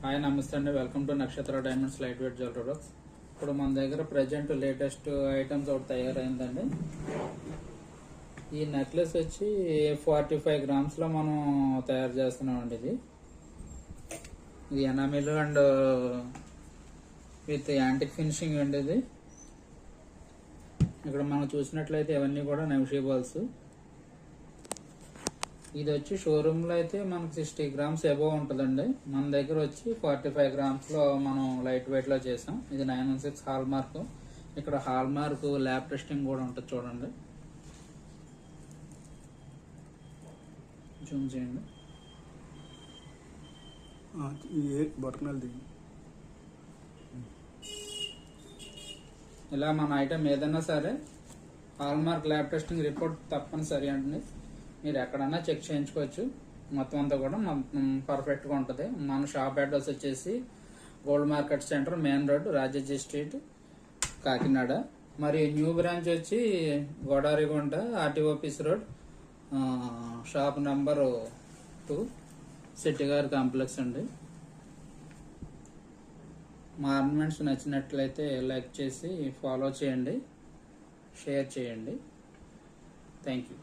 Hi నమస్తే అండి, welcome to నక్షత్ర diamonds light weight jewellery products. ఇప్పుడు మన దగ్గర ప్రజెంట్ లేటెస్ట్ ఐటమ్స్ ఒకటి తయారైందండి. ఈ నెక్లెస్ వచ్చి 45 గ్రామ్స్ లో మనం తయారు చేస్తున్నామండి. ఇది enamel and with antique finishing అండి. ఇది ఇక్కడ మనం చూసినట్లయితే ఇవన్నీ కూడా నెగోషియబుల్స్. ఇది వచ్చి షోరూమ్ లో అయితే మనకు 60 గ్రామ్స్ అబోవ్ ఉంటుందండి. మన దగ్గర వచ్చి 45 గ్రామ్స్ లో మనం లైట్ వెయిట్ లో చేసాం. ఇది 916 హాల్ మార్క్. ఇక్కడ హాల్ మార్క్ ల్యాబ్ టెస్టింగ్ కూడా ఉంటుంది, చూడండి. జూమ్ చేయండి. ఇలా మన ఐటమ్ ఏదైనా సరే hall mark lab testing report తప్పనిసరి అండి. మీరు ఎక్కడన్నా చెక్ చేయించుకోవచ్చు. మొత్తం అంతా కూడా పర్ఫెక్ట్ గా ఉంటుంది. మన షాప్ అడ్రస్ వచ్చేసి gold market centre, main road, Rajaji street, Kakinada. మరి న్యూ బ్రాంచ్ వచ్చి గోడారిగుంట, ఆర్టీఓపీస్ రోడ్, షాప్ నంబర్ 2, శెట్టిగారి కాంప్లెక్స్ అండి. మా ఆర్నమెంట్స్ నచ్చినట్లయితే లైక్ చేసి ఫాలో చేయండి, షేర్ చేయండి. Thank you.